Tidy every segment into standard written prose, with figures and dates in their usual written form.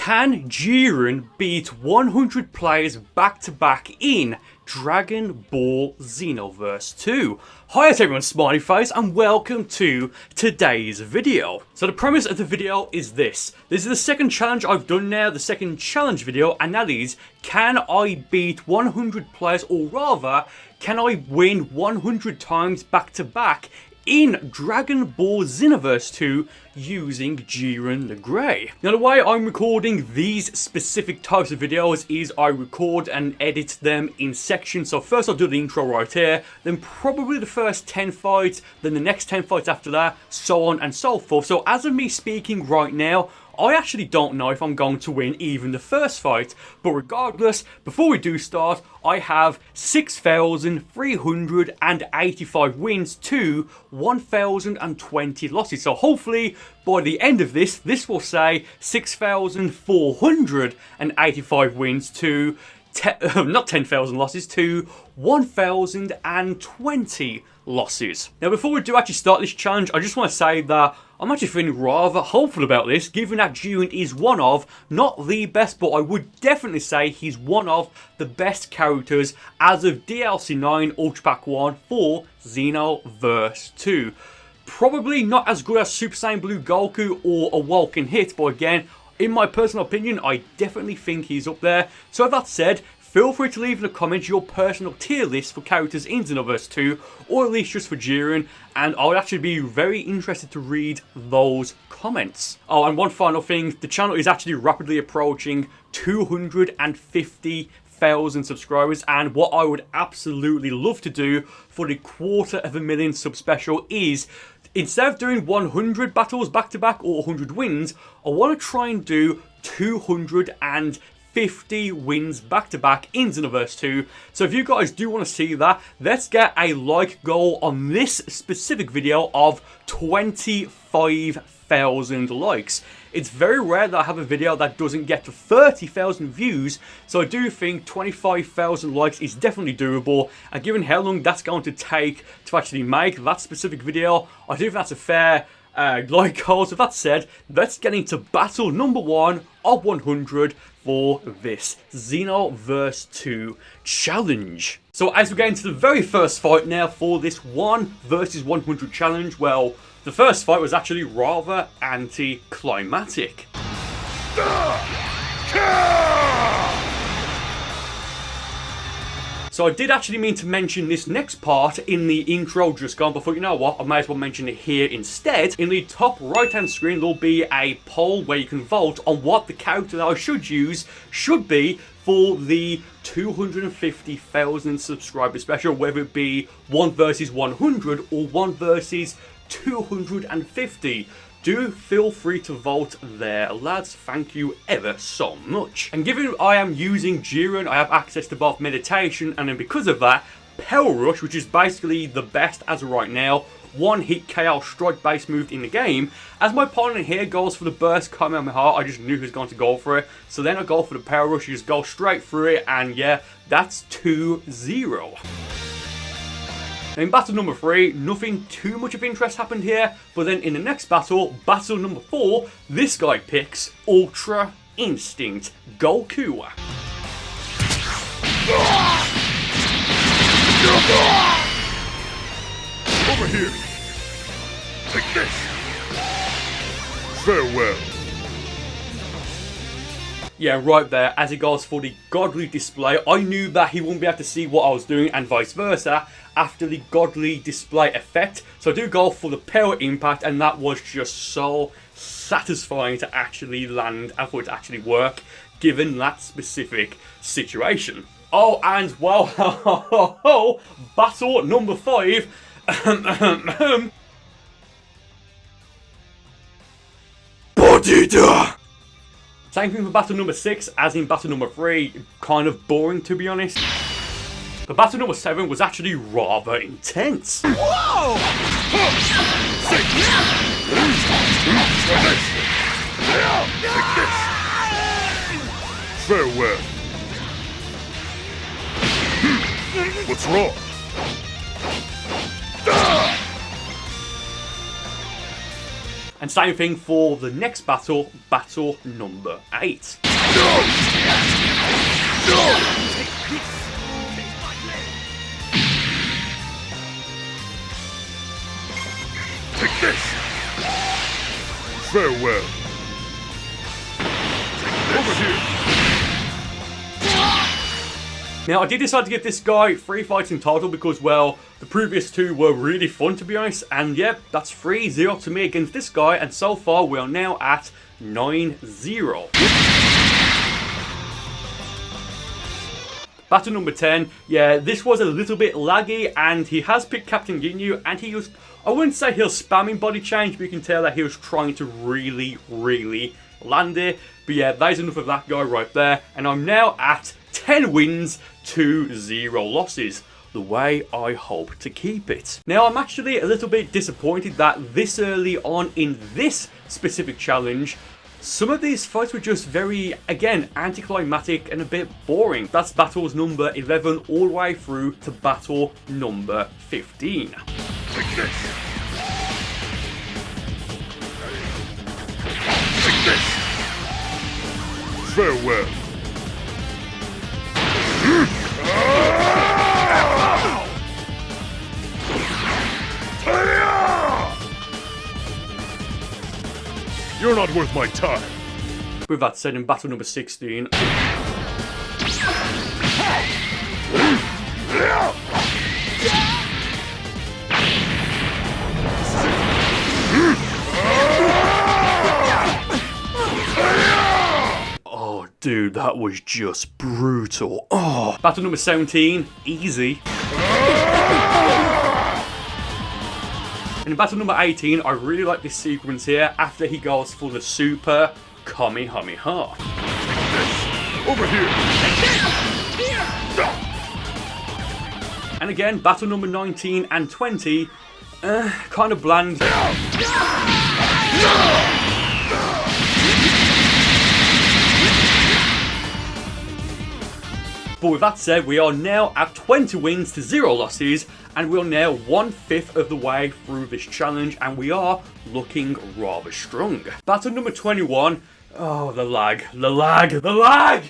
Can Jiren beat 100 players back to back in Dragon Ball Xenoverse 2? Hi everyone, Smiley Face, and welcome to today's video. So the premise of the video is this. This is the second challenge I've done now, the second challenge video, and that is, can I beat 100 players, or rather, can I win 100 times back to back in Dragon Ball Xenoverse 2 using Jiren the Grey? Now the way I'm recording these specific types of videos is I record and edit them in sections. So first I'll do the intro right here, then probably the first 10 fights, then the next 10 fights after that, so on and so forth. So as of me speaking right now, I actually don't know if I'm going to win even the first fight, but regardless, before we do start, I have 6,385 wins to 1,020 losses. So hopefully, by the end of this, this will say 6,485 wins to, not 10,000 losses, to 1,020 losses. Now before we do actually start this challenge, I just want to say that I'm actually feeling rather hopeful about this, given that Jiren is one of, not the best, but I would definitely say he's one of the best characters as of DLC 9 Ultra Pack 1 for Xenoverse 2. Probably not as good as Super Saiyan Blue Goku or Awoken Hit, but again, in my personal opinion, I definitely think he's up there. So with that said, feel free to leave in the comments your personal tier list for characters in Xenoverse 2, or at least just for Jiren, and I would actually be very interested to read those comments. Oh, and one final thing, the channel is actually rapidly approaching 250,000 subscribers, and what I would absolutely love to do for the 250,000 sub special is, instead of doing 100 battles back to back or 100 wins, I want to try and do 250 wins back to back in Xenoverse 2. So if you guys do want to see that, let's get a like goal on this specific video of 25,000 likes. It's very rare that I have a video that doesn't get to 30,000 views, so I do think 25,000 likes is definitely doable, and given how long that's going to take to actually make that specific video, I do think that's a fair like goal. So that said, let's get into battle number 1 of 100 for this Xenoverse 2 challenge. So as we get into the very first fight now for this 1 versus 100 challenge, well, the first fight was actually rather anticlimactic. So I did actually mean to mention this next part in the intro just gone, but I thought, you know what, I might as well mention it here instead. In the top right hand screen there'll be a poll where you can vote on what the character that I should use should be for the 250,000 subscriber special, whether it be 1 versus 100 or 1 versus 250. Do feel free to vote there, lads. Thank you ever so much. And given I am using Jiren, I have access to both meditation and then because of that, Power Rush, which is basically the best as of right now, one hit KO strike based move in the game. As my opponent here goes for the burst Kamehameha, I just knew he was going to go for it. So then I go for the Power Rush, you just go straight through it, and yeah, that's 2-0. In battle number 3, nothing too much of interest happened here, but then in the next battle, battle number 4, this guy picks Ultra Instinct Goku. Over here! Take this! Farewell! Yeah, right there, as he goes for the godly display, I knew that he wouldn't be able to see what I was doing and vice versa after the godly display effect. So I do go for the power impact, and that was just so satisfying to actually land and for it to actually work, given that specific situation. Oh, and well, battle number 5. Bodida! Same thing for battle number 6, as in battle number 3, kind of boring to be honest. But battle number 7 was actually rather intense. Whoa! Farewell. What's wrong? And same thing for the next battle, battle number 8. Take this! Farewell. Over here! Now, I did decide to give this guy 3 fights in total because, well, the previous 2 were really fun, to be honest. And yep, that's 3-0 to me against this guy. And so far, we are now at 9-0. Battle number 10. Yeah, this was a little bit laggy. And he has picked Captain Ginyu. And he was, I wouldn't say he was spamming body change, but you can tell that he was trying to really land it. But yeah, that is enough of that guy right there. And I'm now at 10 wins to 0 losses. The way I hope to keep it. Now, I'm actually a little bit disappointed that this early on in this specific challenge, some of these fights were just very, again, anticlimactic and a bit boring. That's battles number 11 all the way through to battle number 15. Take this! Take this! Farewell. You're not worth my time. With that said, in battle number 16, oh, dude, that was just brutal. Oh, battle number 17, easy. And in battle number 18, I really like this sequence here after he goes for the super Kamehameha. Over here. And again, battle number 19 and 20, kind of bland. But with that said, we are now at 20 wins to 0 losses, and we're now 1/5 of the way through this challenge, and we are looking rather strong. Battle number 21. Oh, the lag.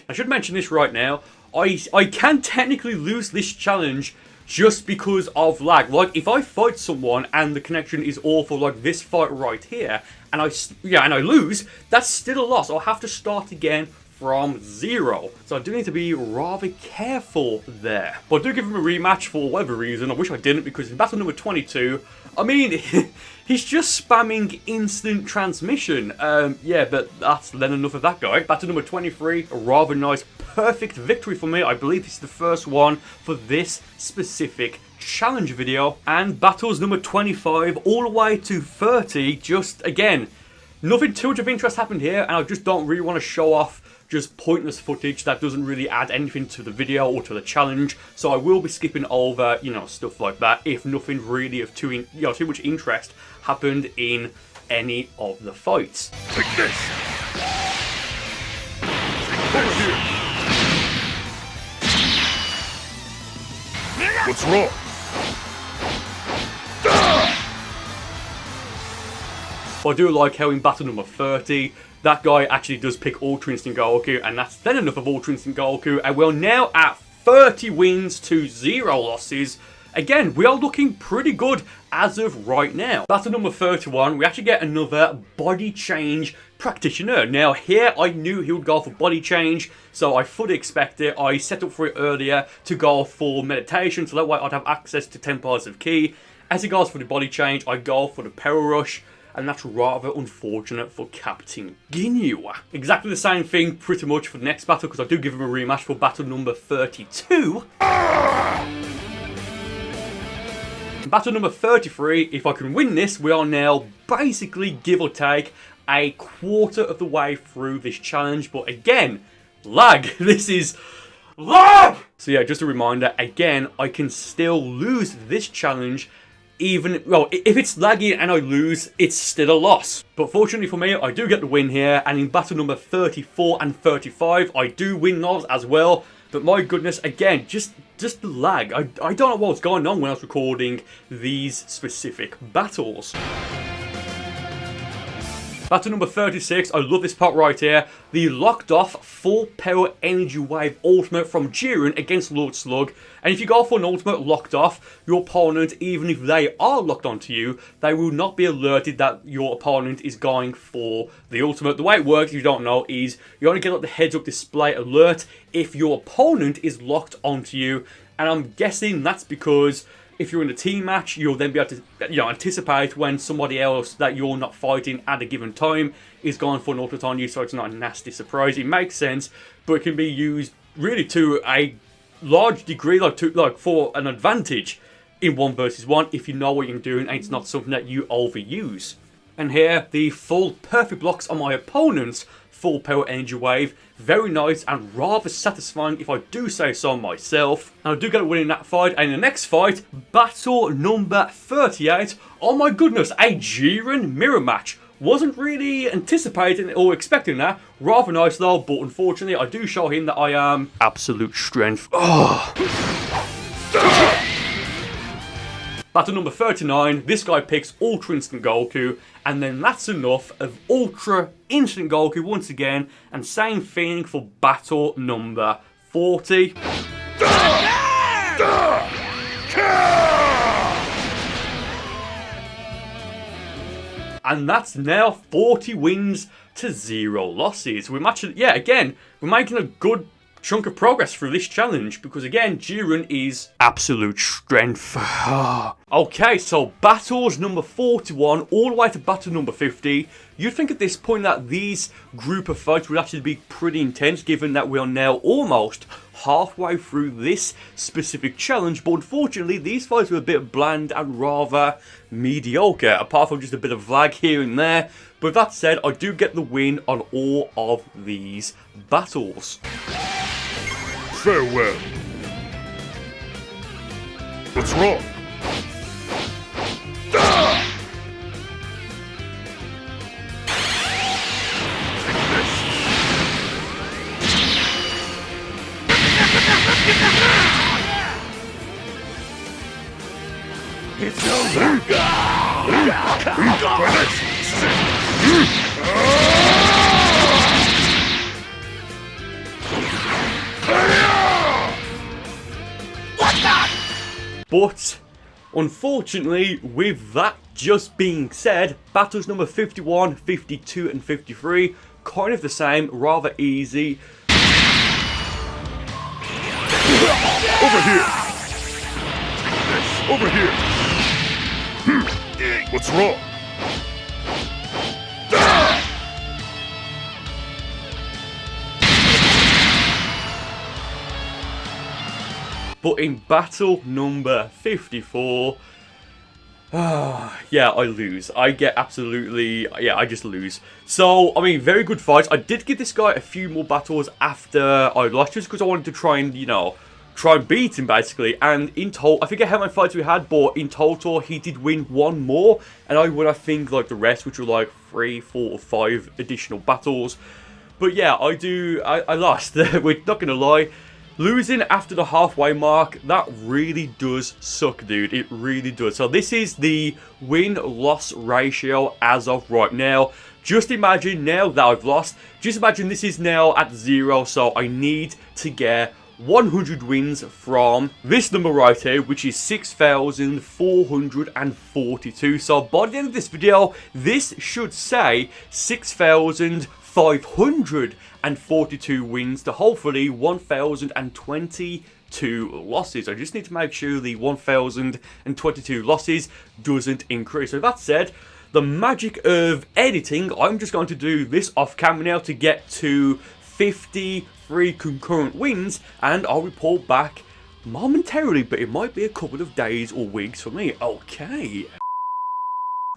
I should mention this right now. I can technically lose this challenge just because of lag. Like, if I fight someone and the connection is awful, like this fight right here, and I lose, that's still a loss. I'll have to start again from 0. So I do need to be rather careful there. But I do give him a rematch for whatever reason. I wish I didn't, because in battle number 22, I mean, he's just spamming instant transmission. Yeah, but that's then enough of that guy. Battle number 23, a rather nice, perfect victory for me. I believe this is the first one for this specific challenge video. And battles number 25 all the way to 30, just again, nothing too much of interest happened here, and I just don't really want to show off just pointless footage that doesn't really add anything to the video or to the challenge. So I will be skipping over, stuff like that if nothing really of too much interest happened in any of the fights. Take this. Over here. What's wrong? I do like how in battle number 30, that guy actually does pick Ultra Instinct Goku, and that's then enough of Ultra Instinct Goku, and we're now at 30 wins to 0 losses. Again, we are looking pretty good as of right now. Battle number 31, we actually get another body change practitioner. Now here, I knew he would go for body change, so I fully expect it. I set up for it earlier to go for meditation, so that way I'd have access to 10 bars of ki. As he goes for the body change, I go for the power rush. And that's rather unfortunate for Captain Ginyu. Exactly the same thing pretty much for the next battle, because I do give him a rematch for battle number 32. Battle number 33, if I can win this, we are now basically, give or take, a quarter of the way through this challenge. But again, lag. This is lag! So yeah, just a reminder, again, I can still lose this challenge. Even, well, if it's laggy and I lose, it's still a loss. But fortunately for me, I do get the win here, and in battle number 34 and 35, I do win those as well. But my goodness, again, just the lag. I don't know what was going on when I was recording these specific battles. Battle number 36, I love this part right here. The locked off full power energy wave ultimate from Jiren against Lord Slug. And if you go for an ultimate locked off, your opponent, even if they are locked onto you, they will not be alerted that your opponent is going for the ultimate. The way it works, if you don't know, is you only get like the heads up display alert if your opponent is locked onto you. And I'm guessing that's because if you're in a team match, you'll then be able to anticipate when somebody else that you're not fighting at a given time is going for an ultimate on you, so it's not a nasty surprise. It makes sense, but it can be used really to a large degree, like for an advantage in 1 versus 1 if you know what you're doing and it's not something that you overuse. And here, the full perfect blocks on my opponent's full power energy wave. Very nice and rather satisfying if I do say so myself. And I do get a win in that fight. And in the next fight, battle number 38. Oh my goodness, a Jiren mirror match. Wasn't really anticipating or expecting that. Rather nice though, but unfortunately I do show him that I am absolute strength. Oh. Battle number 39, this guy picks Ultra Instant Goku, and then that's enough of Ultra Instant Goku once again, and same thing for battle number 40. And that's now 40 wins to 0 losses. We're actually, yeah, again, we're making a good chunk of progress through this challenge because again Jiren is absolute strength. Okay, so battles number 41 all the way to battle number 50. You'd think at this point that these group of fights would actually be pretty intense given that we are now almost halfway through this specific challenge, but unfortunately these fights were a bit bland and rather mediocre apart from just a bit of lag here and there. But with that said, I do get the win on all of these battles. Farewell. What's wrong? It's over. But unfortunately, with that just being said, battles number 51, 52 and 53, kind of the same, rather easy. Over here! Over here! What's wrong? But in battle number 54, yeah, I lose. I get absolutely, yeah, I just lose. So, I mean, very good fights. I did give this guy a few more battles after I lost, just because I wanted to try and, try and beat him, basically. And in total, I forget how many fights we had, but in total, he did win one more. And I won, I think, like, the rest, which were, like, 3, 4, or 5 additional battles. But yeah, I lost. We're not gonna lie. Losing after the halfway mark, that really does suck, dude. It really does. So this is the win-loss ratio as of right now. Just imagine now that I've lost, just imagine this is now at 0. So I need to get 100 wins from this number right here, which is 6,442. So by the end of this video, this should say 6,542 wins to hopefully 1,022 losses. I just need to make sure the 1,022 losses doesn't increase. So that said, the magic of editing, I'm just going to do this off camera now to get to 53 concurrent wins, and I'll report back momentarily, but it might be a couple of days or weeks for me.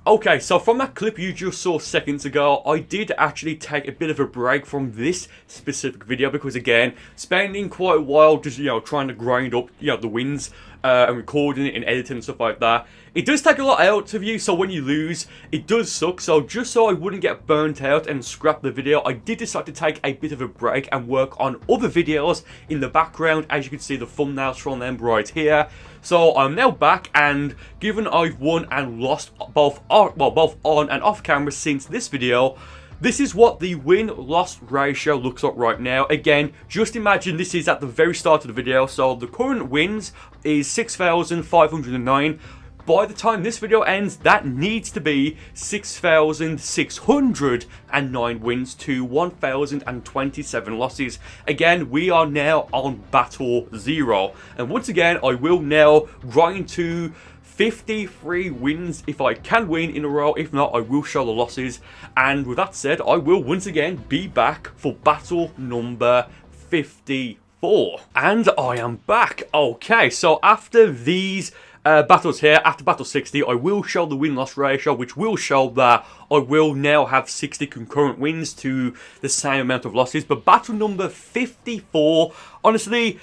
Okay, so from that clip you just saw seconds ago, I did actually take a bit of a break from this specific video because, again, spending quite a while just, trying to grind up, the wins and recording it and editing and stuff like that. It does take a lot out of you, so when you lose, it does suck. So just so I wouldn't get burnt out and scrap the video, I did decide to take a bit of a break and work on other videos in the background. As you can see, the thumbnails from them right here. So I'm now back, and given I've won and lost both on and off camera since this video, this is what the win-loss ratio looks like right now. Again, just imagine this is at the very start of the video. So the current wins is 6,509. By the time this video ends, that needs to be 6,609 wins to 1,027 losses. Again, we are now on Battle 0. And once again, I will now grind to 53 wins if I can win in a row. If not, I will show the losses. And with that said, I will once again be back for battle number 54. And I am back. Okay, so after these battles here, after battle 60, I will show the win-loss ratio, which will show that I will now have 60 concurrent wins to the same amount of losses. But battle number 54, honestly,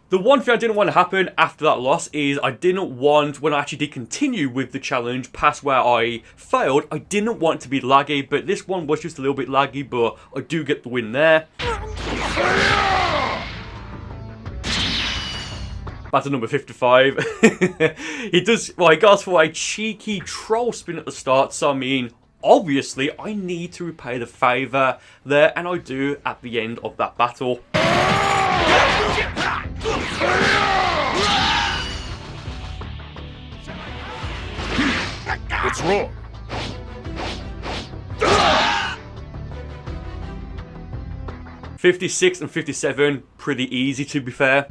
the one thing I didn't want to happen after that loss is I didn't want, when I actually did continue with the challenge past where I failed, I didn't want it to be laggy, but this one was just a little bit laggy, but I do get the win there. Battle number 55. He goes for a cheeky troll spin at the start, so I mean, obviously, I need to repay the favour there, and I do at the end of that battle. What's wrong? 56 and 57, pretty easy to be fair.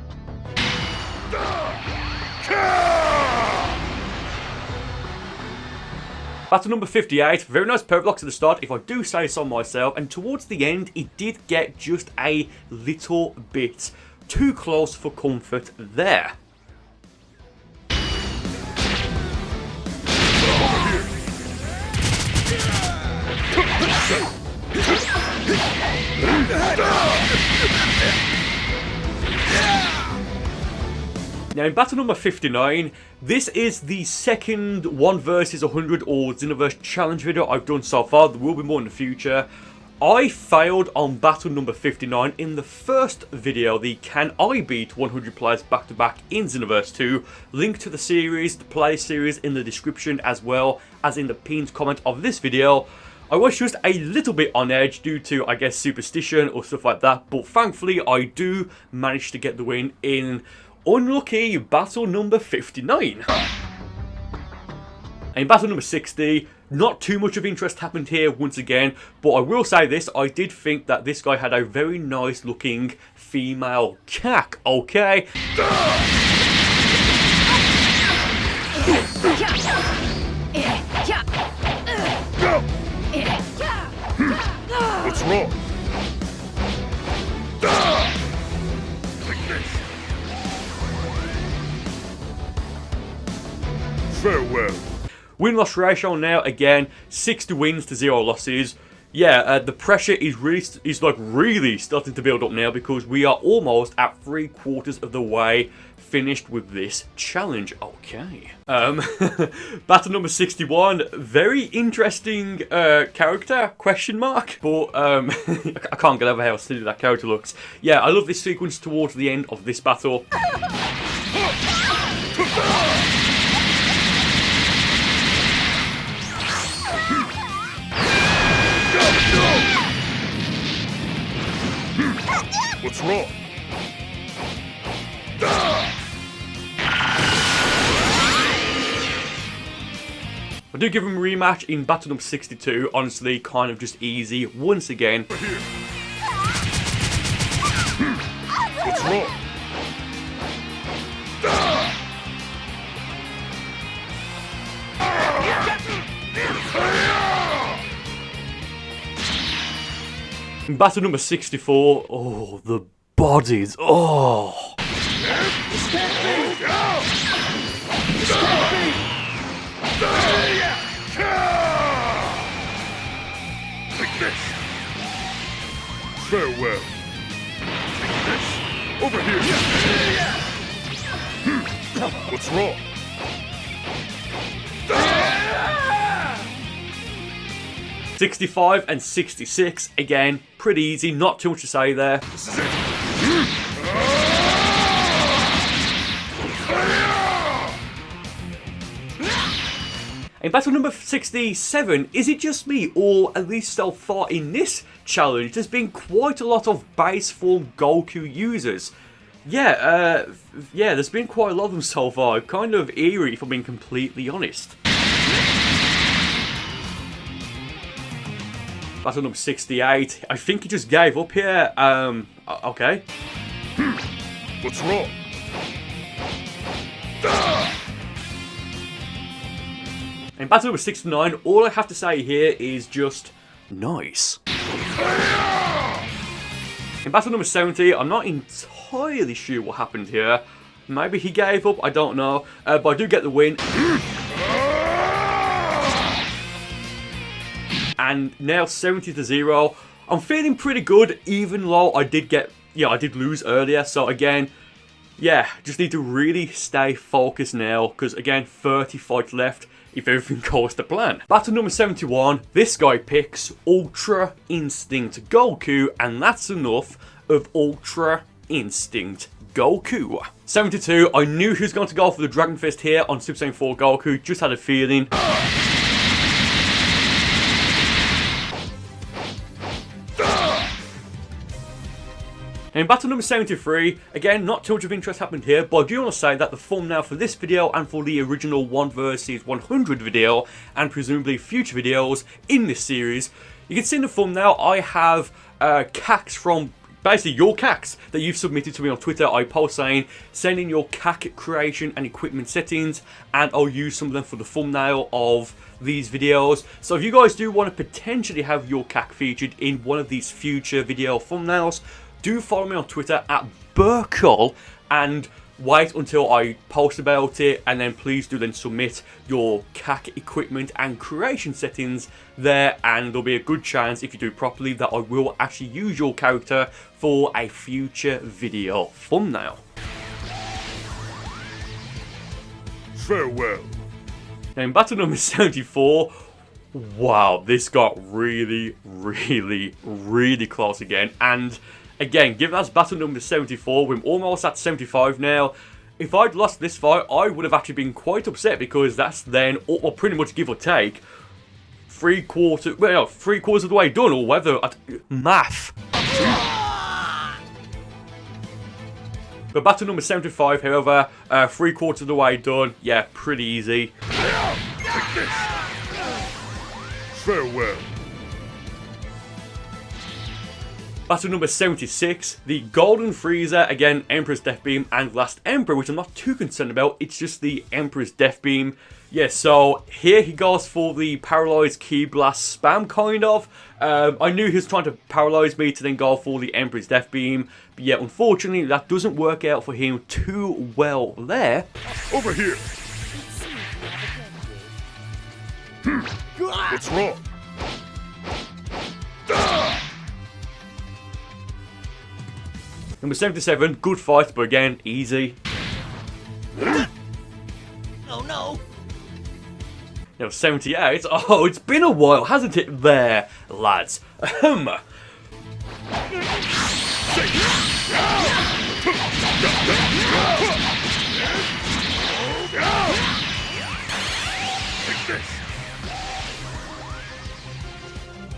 Battle number 58, very nice perfect blocks at the start, if I do say so myself, and towards the end, it did get just a little bit too close for comfort there. Now in battle number 59, this is the second 1 versus 100 or Xenoverse challenge video I've done so far. There will be more in the future. I failed on battle number 59 in the first video, the Can I Beat 100 players back to back in Xenoverse 2. Link to the series, the play series in the description as well as in the pinned comment of this video. I was just a little bit on edge due to, I guess, superstition or stuff like that, but thankfully I do manage to get the win in unlucky battle number 59. In battle number 60, not too much of interest happened here once again, but I will say this, I did think that this guy had a very nice looking female cack, okay? What's wrong? Farewell. Win-loss ratio now, again, 60 wins to 0 losses. Yeah, the pressure is really starting to build up now because we are almost at 3/4 of the way finished with this challenge. Okay. Battle number 61, very interesting character, question mark. But I can't get over how silly that character looks. Yeah, I love this sequence towards the end of this battle. What's wrong? I do give him a rematch in battle number 62. Honestly, kind of just easy once again. What's wrong? In battle number 64, oh, the bodies, oh. Take this. Farewell. Take this. Over here. What's wrong? 65 and 66, again, pretty easy, not too much to say there. This is it. In battle number 67, is it just me, or at least so far in this challenge, there's been quite a lot of base form Goku users? Yeah, there's been quite a lot of them so far, kind of eerie if I'm being completely honest. Battle number 68, I think he just gave up here, okay. What's wrong? In battle number 69, all I have to say here is just nice. In battle number 70, I'm not entirely sure what happened here. Maybe he gave up, I don't know. But I do get the win. And now 70 to 0. I'm feeling pretty good, even though I did lose earlier. So again, yeah, just need to really stay focused now. Because again, 30 fights left if everything goes to plan. Battle number 71, this guy picks Ultra Instinct Goku, and that's enough of Ultra Instinct Goku. 72, I knew he was going to go for the Dragon Fist here on Super Saiyan 4 Goku, just had a feeling. In battle number 73, again, not too much of interest happened here, but I do want to say that the thumbnail for this video and for the original 1 vs 100 video, and presumably future videos in this series, you can see in the thumbnail I have CACs from, basically your CACs that you've submitted to me on Twitter. I post saying, send in your CAC creation and equipment settings, and I'll use some of them for the thumbnail of these videos. So if you guys do want to potentially have your CAC featured in one of these future video thumbnails, do follow me on Twitter at Burcol and wait until I post about it, and then please do then submit your CAC equipment and creation settings there, and there'll be a good chance, if you do properly, that I will actually use your character for a future video thumbnail. Farewell. Now in battle number 74, wow, this got really close again, and again, given that's battle number 74, we're almost at 75 now. If I'd lost this fight, I would have actually been quite upset, because that's then, or pretty much give or take, three quarters of the way done, or whether math. But battle number 75, however, 3/4 of the way done. Yeah, pretty easy. Take this. Farewell. Battle number 76, the Golden Frieza, again, Emperor's Death Beam, and Last Emperor, which I'm not too concerned about, it's just the Emperor's Death Beam. Yeah, so here he goes for the Paralyzed Ki Blast spam, kind of. I knew he was trying to paralyze me to then go for the Emperor's Death Beam, but yeah, unfortunately, that doesn't work out for him too well there. Over here. What's wrong? Number 77, good fight, but again, easy. Oh no! Now 78, oh, it's been a while, hasn't it there, lads? Ahem.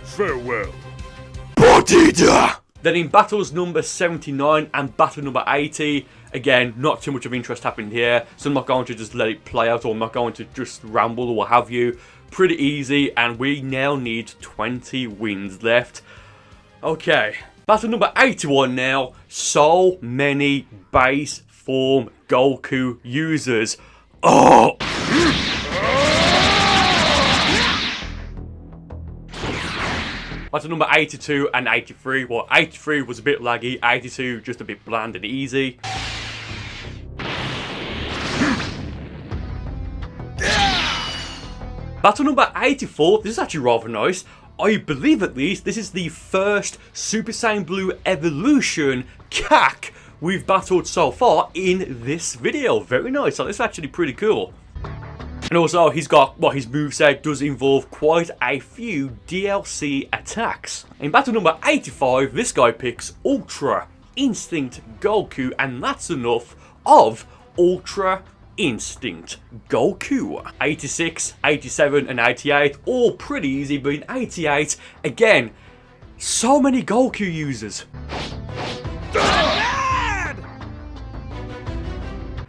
Farewell. Bodida! Then in battles number 79 and battle number 80, again, not too much of interest happened here, so I'm not going to just let it play out, or I'm not going to just ramble or what have you. Pretty easy, and we now need 20 wins left. Okay, battle number 81 now. So many base form Goku users. Oh! Battle number 82 and 83. Well, 83 was a bit laggy, 82 just a bit bland and easy. Battle number 84, this is actually rather nice. I believe at least this is the first Super Saiyan Blue Evolution CAC we've battled so far in this video. Very nice. So this is actually pretty cool. And also, he's got, well, his moveset does involve quite a few DLC attacks. In battle number 85, this guy picks Ultra Instinct Goku, and that's enough of Ultra Instinct Goku. 86, 87, and 88, all pretty easy, but in 88, again, so many Goku users.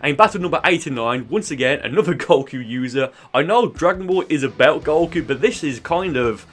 And in battle number 89, once again, another Goku user. I know Dragon Ball is about Goku, but this is kind of...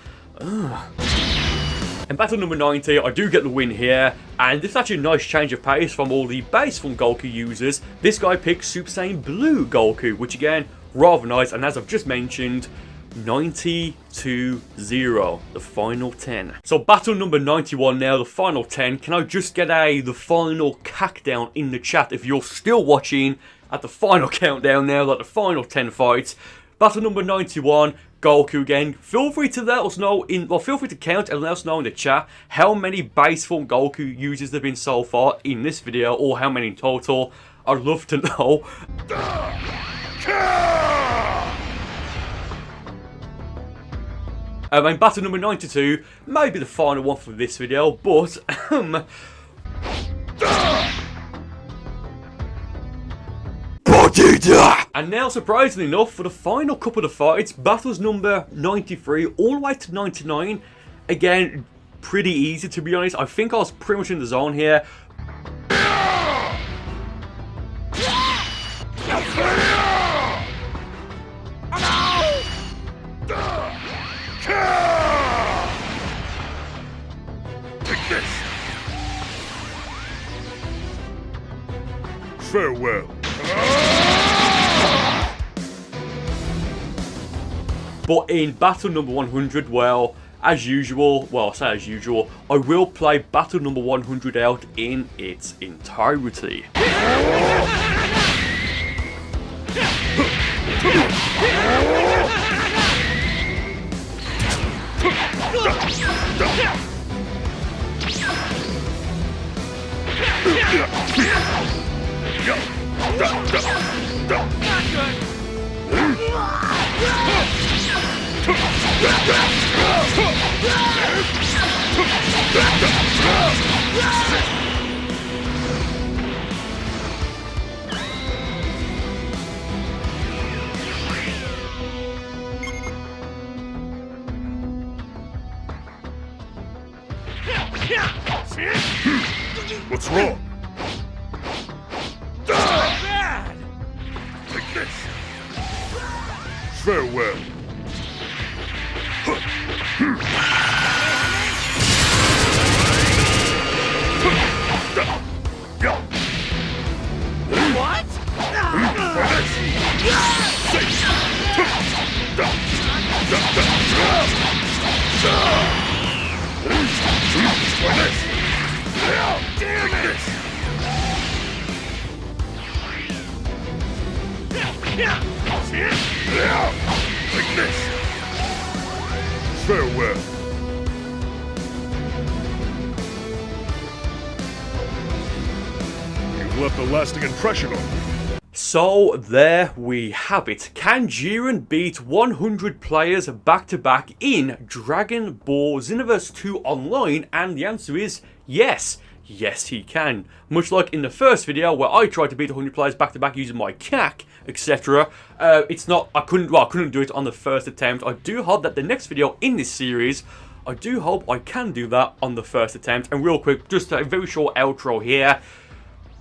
In battle number 90, I do get the win here, and this is actually a nice change of pace from all the base from Goku users. This guy picks Super Saiyan Blue Goku, which again, rather nice, and as I've just mentioned, 90-0, the final 10. So battle number 91 now, the final 10. Can I just get the final countdown in the chat if you're still watching at the final countdown now, like the final 10 fights. Battle number 91, Goku again. Feel free to let us know feel free to count and let us know in the chat how many base form Goku users there have been so far in this video, or how many in total. I'd love to know. And battle number 92, maybe the final one for this video, but and now, surprisingly enough, for the final couple of fights, battles number 93 all the way to 99, again, pretty easy to be honest. I think I was pretty much in the zone here. Farewell. But in battle number 100, well, as usual, well, I say as usual, I will play battle number 100 out in its entirety. What's wrong? Take this. Farewell. What? Damn it! Like this. Farewell. You've left a lasting impression on me. So there we have it. Can Jiren beat 100 players back to back in Dragon Ball Xenoverse 2 Online? And the answer is yes. Yes, he can. Much like in the first video where I tried to beat 100 players back to back using my CAC, etc. I couldn't do it on the first attempt. I do hope that the next video in this series, I do hope I can do that on the first attempt. And real quick, just a very short outro here.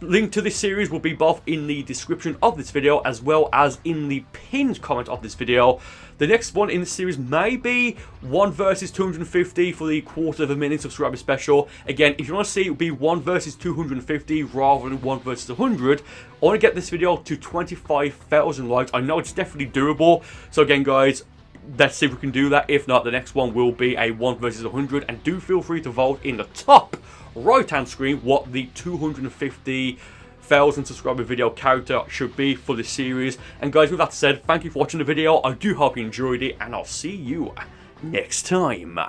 Link to this series will be both in the description of this video as well as in the pinned comment of this video. The next one in the series may be 1 versus 250 for the quarter-of-a-minute subscriber special. Again, if you want to see it be 1 versus 250 rather than 1 versus 100, I want to get this video to 25,000 likes. I know it's definitely doable. So again, guys, let's see if we can do that. If not, the next one will be a 1 versus 100. And do feel free to vote in the top right-hand screen what the 250,000 subscriber video character should be for this series. And guys, with that said, thank you for watching the video. I do hope you enjoyed it, and I'll see you next time.